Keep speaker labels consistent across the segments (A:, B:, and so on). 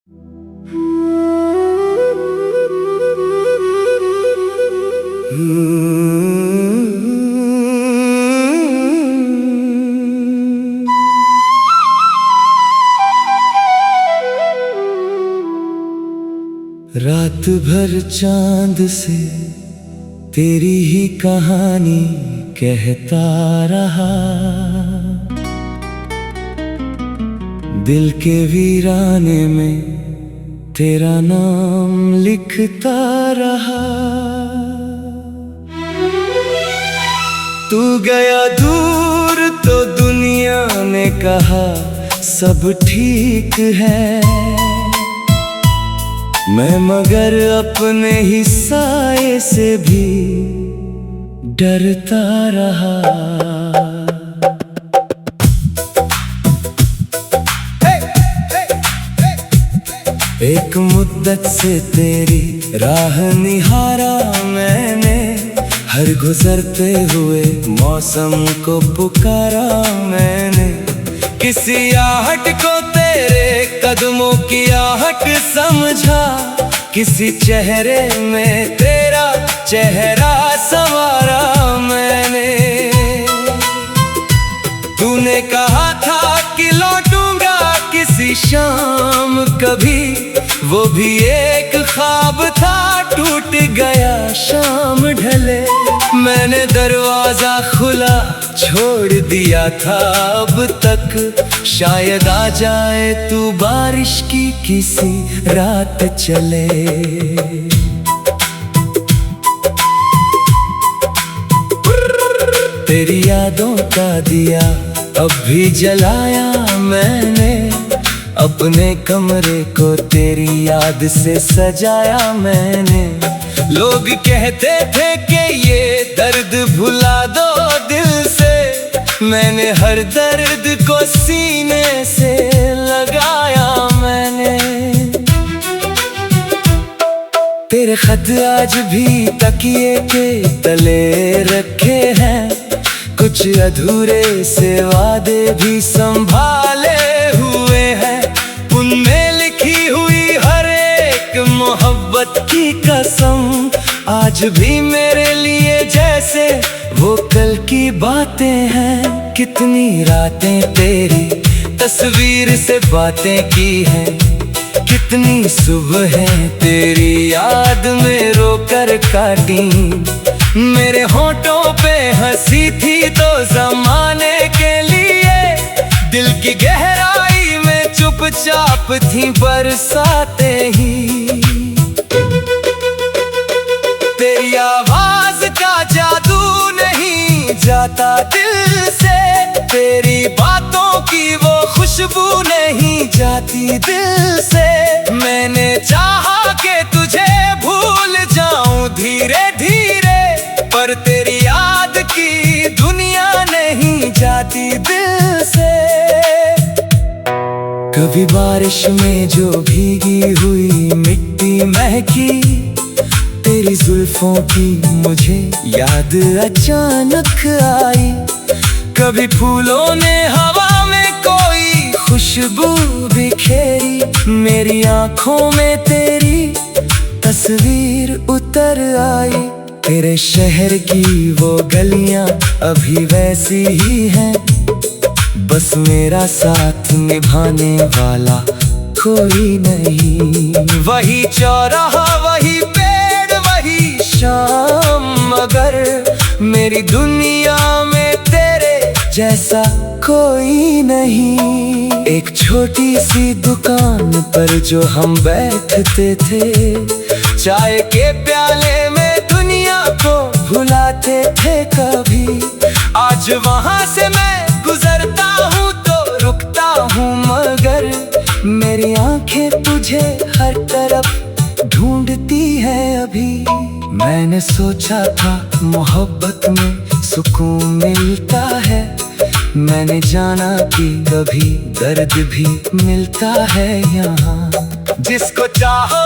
A: रात भर चांद से तेरी ही कहानी कहता रहा, दिल के वीराने में तेरा नाम लिखता रहा। तू गया दूर तो दुनिया ने कहा सब ठीक है, मैं मगर अपने ही साए से भी डरता रहा। एक मुद्दत से तेरी राह निहारा मैंने, हर गुजरते हुए मौसम को पुकारा मैंने। किसी आहट को तेरे कदमों की आहट समझा, किसी चेहरे में तेरा चेहरा संवारा मैंने। तूने कहा था कि लौटूंगा किसी शाम कभी, वो भी एक ख्वाब था टूट गया शाम ढले। मैंने दरवाजा खुला छोड़ दिया था, अब तक शायद आ जाए तू बारिश की किसी रात चले। तेरी यादों का दिया अब भी जलाया मैंने, अपने कमरे को तेरी याद से सजाया मैंने। लोग कहते थे कि ये दर्द भुला दो दिल से, मैंने हर दर्द को सीने से लगाया मैंने। तेरे खत आज भी तकिए के तले रखे हैं, कुछ अधूरे से वादे भी संभाले हुए हैं। उनमें लिखी हुई हर एक मोहब्बत की कसम आज भी मेरे लिए जैसे वो कल की बातें हैं। कितनी रातें तेरी तस्वीर से बातें की हैं, कितनी सुबहें तेरी याद में रोकर काटी। मेरे होठों पे हंसी थी तो ज़माने के लिए, दिल की गहराई में चुपचाप थी बरसातें ही। तेरी आवाज का जादू नहीं जाता दिल से, तेरी बातों की वो खुशबू नहीं जाती दिल से। मैंने चाहा कि तुझे भूल जाऊं धीरे धीरे, पर तेरी याद की दुनिया नहीं जाती दिल से। कभी बारिश में जो भीगी हुई मिट्टी महकी, तेरी जुल्फों की मुझे याद अचानक आई। कभी फूलों ने हवा में कोई खुशबू बिखेरी, मेरी आंखों में तेरी तस्वीर उतर आई। तेरे शहर की वो गलियां अभी वैसी ही हैं, बस मेरा साथ निभाने वाला कोई नहीं। वही चौराहा वही पेड़ वही शाम, मगर मेरी दुनिया में तेरे जैसा कोई नहीं। एक छोटी सी दुकान पर जो हम बैठते थे, चाय के प्याले में दुनिया को भुलाते थे कभी। आज वहां से मैं गुजरता हूँ तो रुकता हूँ, मगर मेरी आंखें तुझे हर तरफ ढूंढती है अभी। मैंने सोचा था मोहब्बत में सुकून मिलता है, मैंने जाना कि कभी दर्द भी मिलता है यहाँ। जिसको चाहो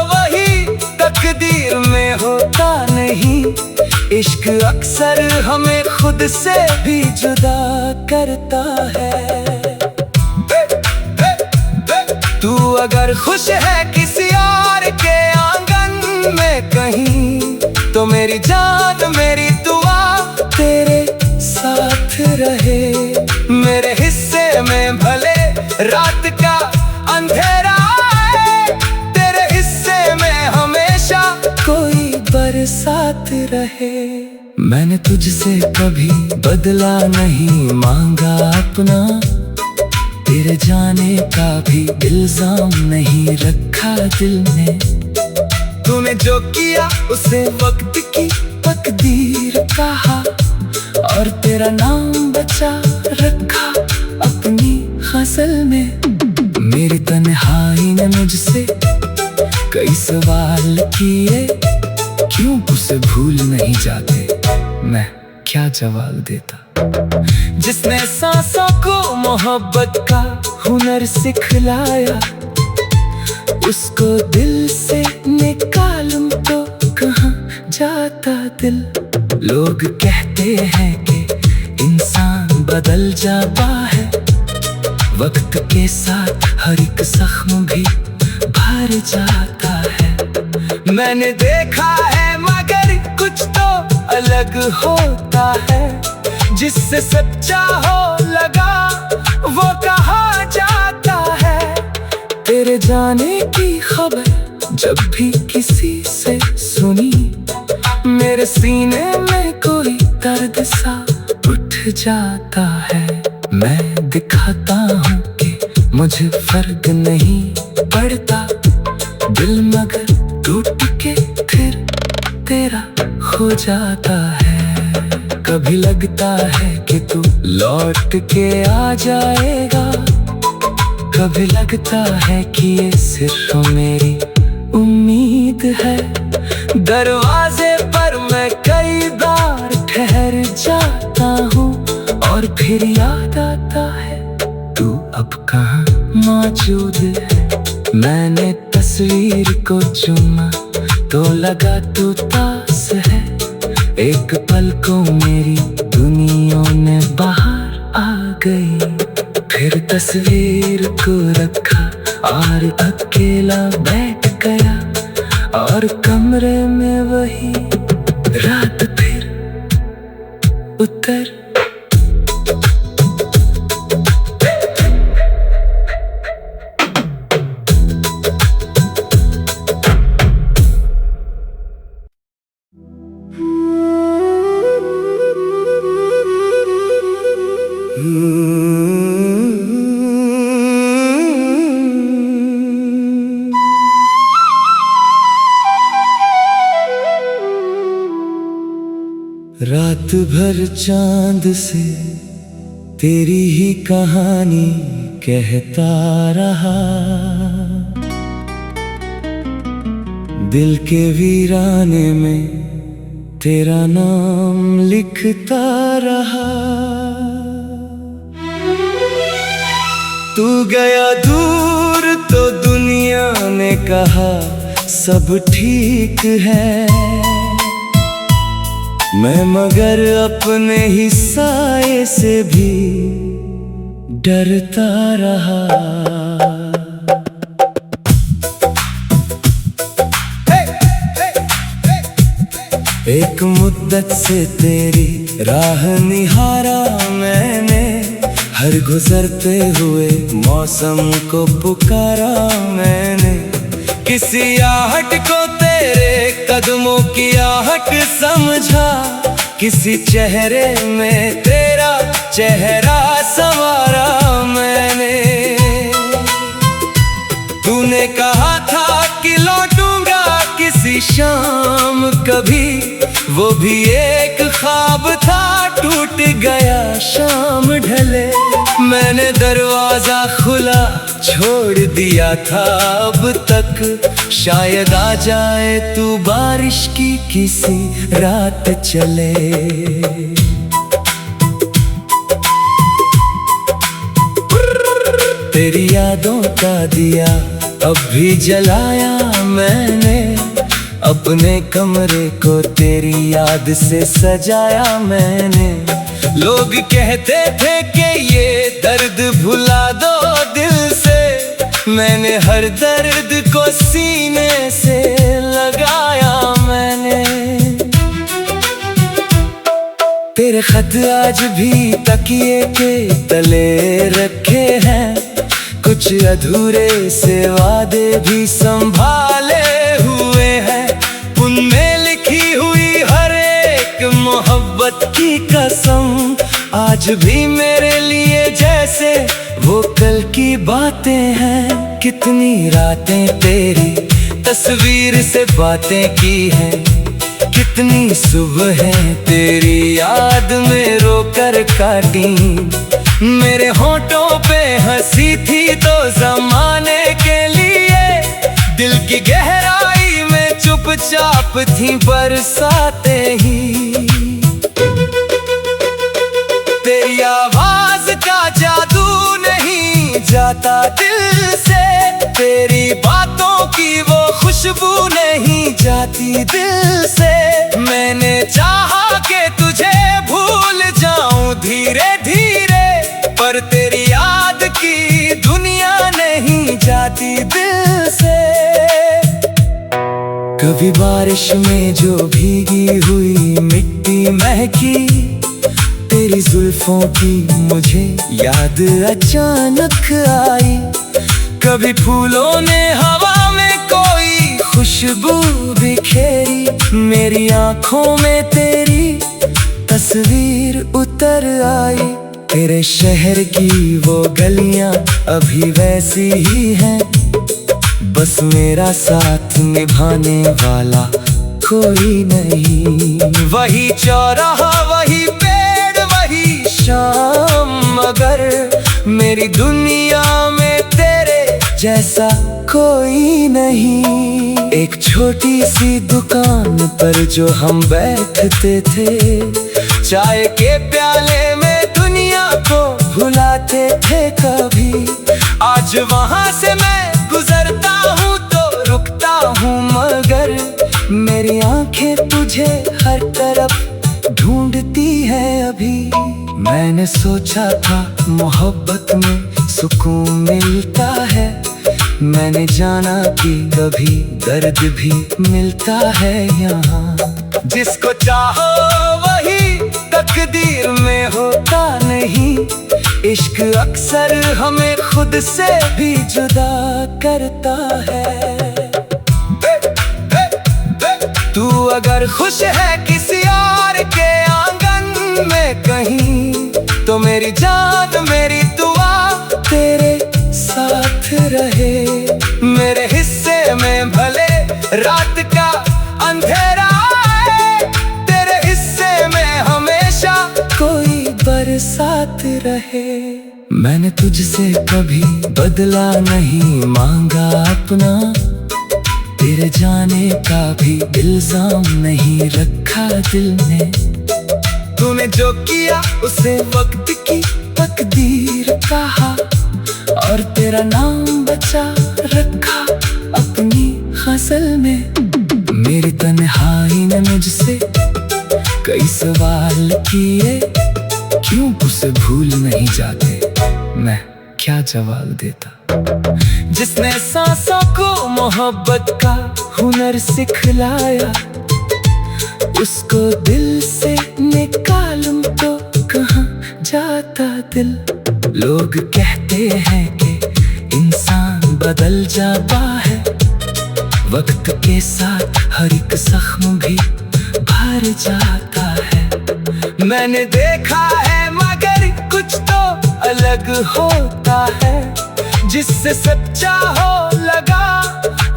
A: वही तकदीर में होता नहीं, इश्क अक्सर हमें खुद से भी जुदा करता है। तू अगर खुश है किसी और के आंगन में कहीं, तो मेरी जान मेरी दुआ तेरे साथ रहे। मेरे हिस्से में भले रात का अंधेरा आए, तेरे हिस्से में हमेशा कोई बरसात रहे। मैंने तुझसे कभी बदला नहीं मांगा अपना, तेरे जाने का भी इल्जाम नहीं रखा दिल में। तूने जो किया उसे वक्त की तकदीर कहा, और तेरा नाम बचा रखा अपनी गज़ल में। मेरी तन्हाई ने मुझसे कई सवाल किए, क्यों उसे भूल नहीं जाते, मैं क्या जवाब देता। जिसने सांसों को मोहब्बत का हुनर सिखलाया, उसको दिल से निकालूं तो कहाँ जाता दिल। लोग कहते हैं कि इंसान बदल जाता है, वक्त के साथ हर एक जख्म भी भर जाता है। मैंने देखा है मगर कुछ तो अलग होता है, जिससे सच्चा हो लगा वो कहाँ जाता है। तेरे जाने की खबर जब भी किसी से सुनी, मेरे सीने में कोई दर्द सा उठ जाता है। मैं दिखाता हूँ कि मुझे फर्क नहीं पड़ता, दिल मगर टूट के फिर तेरा हो जाता है। कभी लगता है कि तू लौट के आ जाएगा, कभी लगता है कि ये सिर्फ मेरी उम्मीद है। दरवाजे पर मैं कई बार ठहर जाता हूँ, और फिर याद आता है तू अब कहाँ मौजूद है। मैंने तस्वीर को चुमा तो लगा तू पास है, एक पल को मेरी दुनिया ने बाहर आ गई। फिर तस्वीर को रखा और अकेला बैठ गया, और कमरे में वही रात फिर उतर। रात भर चांद से तेरी ही कहानी कहता रहा, दिल के वीराने में तेरा नाम लिखता रहा। तू गया दूर तो दुनिया ने कहा सब ठीक है, मैं मगर अपने ही साए से भी डरता रहा। एक मुद्दत से तेरी राह निहारा मैंने, हर गुजरते हुए मौसम को पुकारा मैंने। किसी आहट को तेरे कदमों की आहट समझा, किसी चेहरे में तेरा चेहरा संवारा मैंने। तूने कहा था कि लौटूंगा किसी शाम कभी, वो भी एक ख्वाब था टूट गया शाम ढले। मैंने दरवाजा खुला छोड़ दिया था, अब तक शायद आ जाए तू बारिश की किसी रात चले। तेरी यादों का दिया अब भी जलाया मैंने, अपने कमरे को तेरी याद से सजाया मैंने। लोग कहते थे कि ये दर्द भुला दो दिल से, मैंने हर दर्द को सीने से लगाया मैंने। तेरे खत आज भी तकिए के तले रखे हैं, कुछ अधूरे से वादे भी संभाले हुए हैं। उनमें लिखी हुई हर एक मोहब्बत की कसम आज भी मेरे लिए जैसे वो कल की बातें हैं। कितनी रातें तेरी तस्वीर से बातें की हैं, कितनी सुबहें तेरी याद में रोकर काटी। मेरे होठों पे हंसी थी तो ज़माने के लिए, दिल की गहराई में चुपचाप थी बरसातें ही। तेरी आवाज का जादू नहीं जाता दिल से, तेरी बातों की वो खुशबू नहीं जाती दिल से। मैंने चाहा कि तुझे भूल जाऊं धीरे धीरे, पर तेरी याद की दुनिया नहीं जाती दिल से। कभी बारिश में जो भीगी हुई मिट्टी महकी, तेरी जुल्फों की मुझे याद अचानक आई। कभी फूलों ने हवा में कोई खुशबू बिखेरी, मेरी आंखों में तेरी तस्वीर उतर आई। तेरे शहर की वो गलियां अभी वैसी ही हैं, बस मेरा साथ निभाने वाला कोई नहीं। वही चौराहा वही पेड़ वही शाम, मगर मेरी दुनिया में तेरे जैसा कोई नहीं। एक छोटी सी दुकान पर जो हम बैठते थे, चाय के प्याले में दुनिया को भुलाते थे कभी। आज वहां से मैं गुजरता हूँ तो रुकता हूँ, मगर मेरी आंखें तुझे हर तरफ ढूंढती है अभी। मैंने सोचा था मोहब्बत में सुकून मिलता है, मैंने जाना कि कभी दर्द भी मिलता है यहाँ। जिसको चाहो वही तकदीर में होता नहीं, इश्क अक्सर हमें खुद से भी जुदा करता है। तू अगर खुश है किसी और के आंगन में कहीं, तो मेरी जान मेरी दुआ तेरे साथ रहे। मेरे हिस्से में भले रात का अंधेरा आए, तेरे हिस्से में हमेशा कोई बरसात रहे। मैंने तुझसे कभी बदला नहीं मांगा अपना, तेरे जाने का भी इल्जाम नहीं रखा दिल में। तूने जो किया उसे वक्त की तकदीर कहा, और तेरा नाम बचा रखा अपनी गज़ल में। मेरी तन्हाई ने मुझसे कई सवाल किए, क्यों उसे भूल नहीं जाते, मैं क्या जवाब देता। जिसने सांसों को मोहब्बत का हुनर सिखलाया, उसको दिल से निकालूं तो कहाँ जाता दिल। लोग कहते हैं कि इंसान बदल जाता है, वक्त के साथ हर एक जख्म भी भर जाता है। मैंने देखा है मगर कुछ तो अलग होता है, जिससे सच्चा हो लगा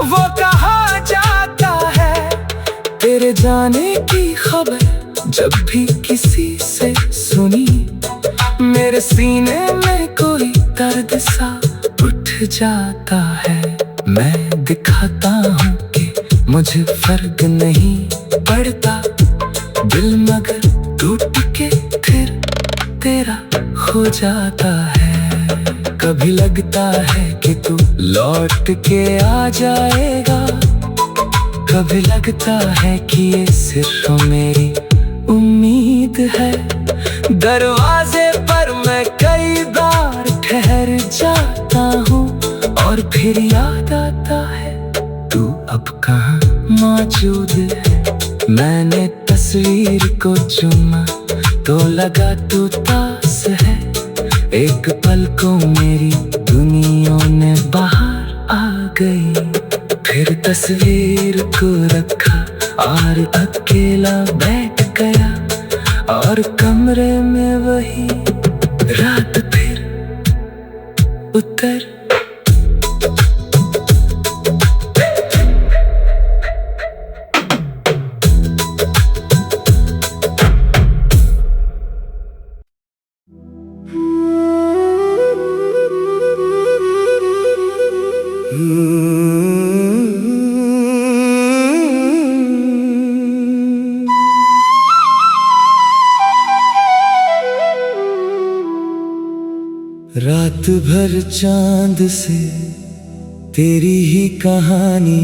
A: वो कहा जाता है। तेरे जाने की खबर जब भी किसी से सुनी, मेरे सीने में कोई दर्द सा उठ जाता है। मैं दिखाता हूँ कि मुझे फर्क नहीं पड़ता, दिल मगर टूट के फिर तेरा हो जाता है। कभी लगता है कि तू लौट के आ जाएगा, कभी लगता है कि ये सिर्फ मेरी उम्मीद है। दरवाजे पर मैं कई बार ठहर जाता हूँ और और फिर याद आता है तू अब कहाँ मौजूद है। मैंने तस्वीर को चुमा तो लगा तू पास है। एक पल को मेरी दुनिया ने बाहर आ गई। फिर तस्वीर को रखा और अकेला बैठ गया, और कमरे में वही रात फिर उतर। रात भर चांद से तेरी ही कहानी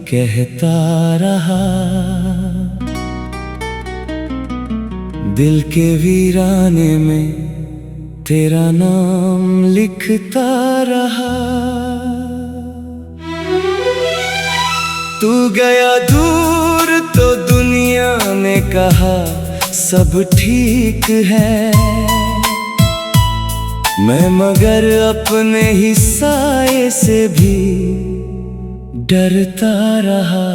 A: कहता रहा, दिल के वीराने में तेरा नाम लिखता रहा। तू गया दूर तो दुनिया ने कहा सब ठीक है, मैं मगर अपने ही साए से भी डरता रहा।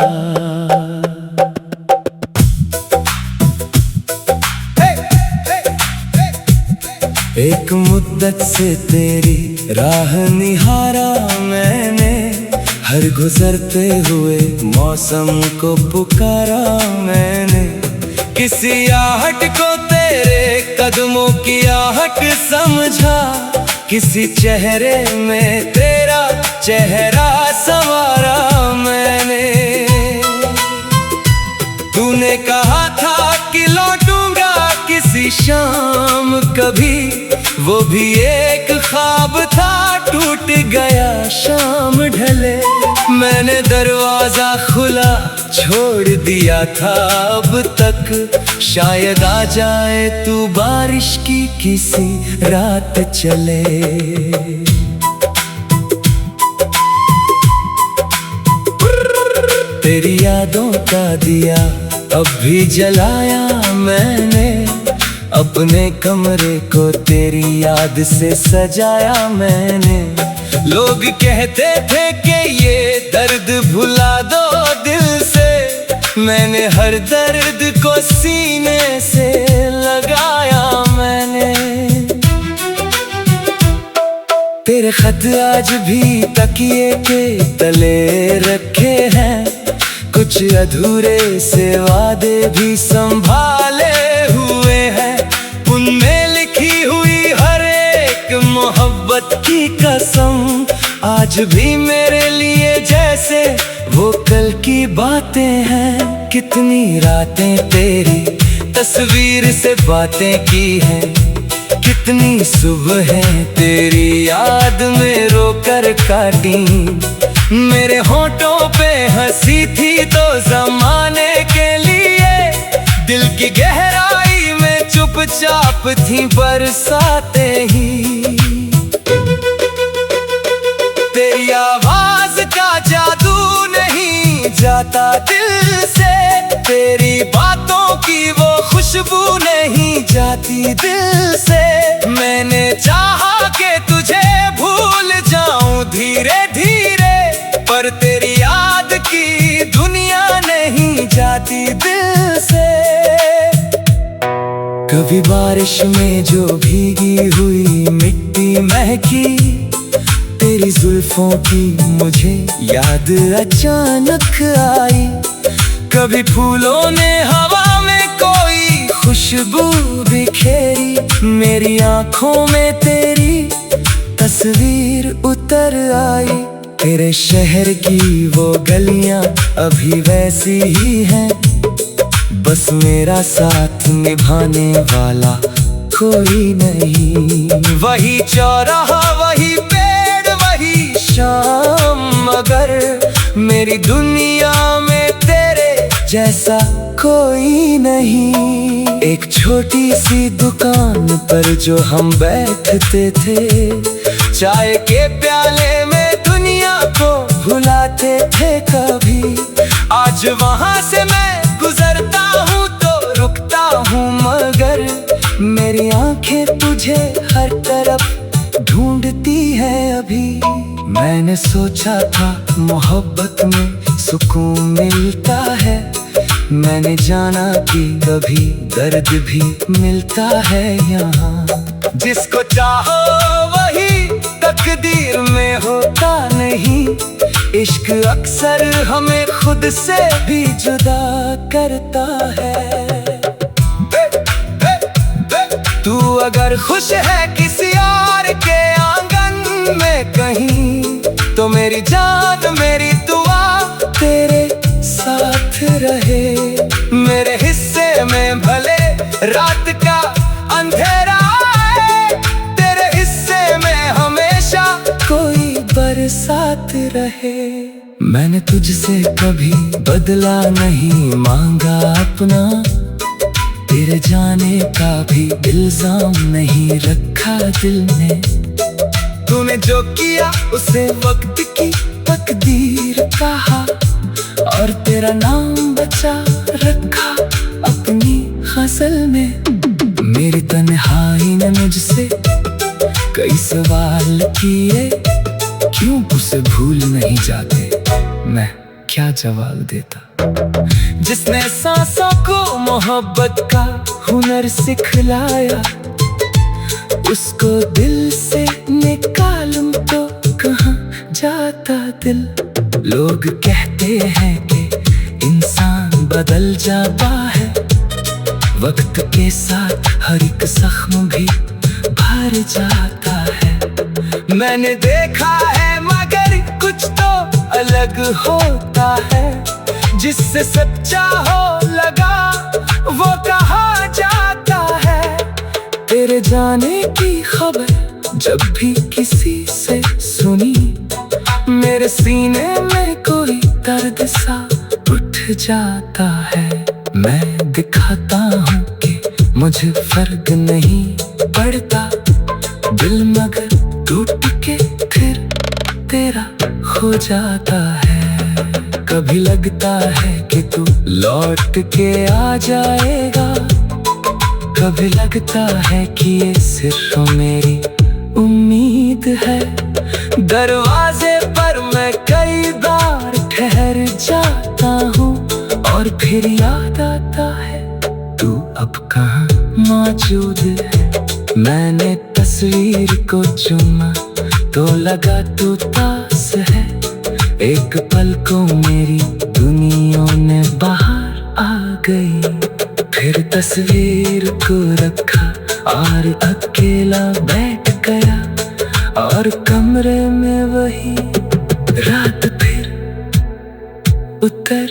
A: एक मुद्दत से तेरी राह निहारा मैंने, हर गुजरते हुए मौसम को पुकारा मैंने। किसी आहट को तेरे कदमों की आहट समझा, किसी चेहरे में तेरा चेहरा संवारा मैंने। तूने कहा था कि लौटूंगा किसी शाम कभी, वो भी एक ख्वाब था टूट गया शाम ढले। मैंने दरवाजा खुला छोड़ दिया था अब तक, शायद आ जाए तू बारिश की किसी रात चले। तेरी यादों का दिया अब भी जलाया मैंने, अपने कमरे को तेरी याद से सजाया मैंने। लोग कहते थे कि ये दर्द भुला दो दिल से, मैंने हर दर्द को सीने से लगाया मैंने। तेरे खत आज भी तकिए के तले रखे हैं, कुछ अधूरे से वादे भी संभाले हुए हैं। उनमें लिखी हुई हर एक मोहब्बत की कसम आज भी मेरे लिए जैसे वो कल की बातें हैं। कितनी रातें तेरी तस्वीर से बातें की हैं, कितनी सुबहें तेरी याद में रोकर काटी। मेरे होठों पे हंसी थी तो जमाने के लिए, दिल की गहराई में चुपचाप थी बरसातें ही। तेरी आवाज का जादू नहीं जाता दिल से, तेरी बातों की वो खुशबू नहीं जाती दिल से। मैंने चाहा कि तुझे भूल जाऊं धीरे धीरे, पर तेरी याद की दुनिया नहीं जाती दिल से। कभी बारिश में जो भीगी हुई मिट्टी महकी, तेरी जुल्फों की मुझे याद अचानक आई। कभी फूलों ने हवा में कोई खुशबू बिखेरी, मेरी आंखों में तेरी तस्वीर उतर आई। तेरे शहर की वो गलियां अभी वैसी ही हैं, बस मेरा साथ निभाने वाला कोई नहीं। वही चौराहा वही पेड़ वही शाम, मगर मेरी दुनिया में तेरे जैसा कोई नहीं। एक छोटी सी दुकान पर जो हम बैठते थे, चाय के प्याले में दुनिया को भुलाते थे कभी। आज वहां से मैं गुजरता हूँ तो रुकता हूँ, मगर मेरी आंखें तुझे हर तरफ ढूंढती है अभी। मैंने सोचा था मोहब्बत में सुकून मिलता है, मैंने जाना कि कभी दर्द भी मिलता है यहाँ। जिसको चाहो वही तकदीर में होता नहीं, इश्क अक्सर हमें खुद से भी जुदा करता है। तू अगर खुश है किसी और के आंगन में कहीं, तो मेरी जान मेरी दुआ तेरे साथ रहे। मेरे हिस्से में भले रात का अंधेरा आए, तेरे हिस्से में हमेशा कोई बरसात रहे। मैंने तुझसे कभी बदला नहीं मांगा अपना, तेरे जाने का भी इल्जाम नहीं रखा दिल में। तूने जो किया उसे वक्त की तकदीर कहा, और तेरा नाम बचा रखा अपनी गज़ल में। मेरी तन्हाई ने मुझसे कई सवाल किए, क्यों उसे भूल नहीं जाते, मैं क्या जवाब देता। जिसने सांसों को मोहब्बत का हुनर सिखलाया, उसको दिल से निकालूं तो कहाँ जाता दिल। लोग कहते हैं कि इंसान बदल जाता है, वक्त के साथ हर एक जख्म भी भर जाता है। मैंने देखा है मगर कुछ तो अलग होता है, जिससे सच्चा हो लगा वो कहा जाता है। तेरे जाने की खबर जब भी किसी से सुनी, मेरे सीने में कोई दर्द सा उठ जाता है। मैं दिखाता हूँ कि मुझे फर्क नहीं पड़ता, दिल मगर टूट के फिर तेरा हो जाता है। कभी लगता है कि तू लौट के आ जाएगा, कभी लगता है कि ये सिर्फ मेरी उम्मीद है। दरवाजे पर मैं कई बार ठहर जाता हूँ, और फिर याद आता है तू अब कहाँ मौजूद है। मैंने तस्वीर को चूमा तो लगा तू पास है, एक पल को मेरी दुनिया ने बाहर आ गई। फिर तस्वीर को रखा और अकेला बैठ गया, और कमरे में वही रात फिर उतर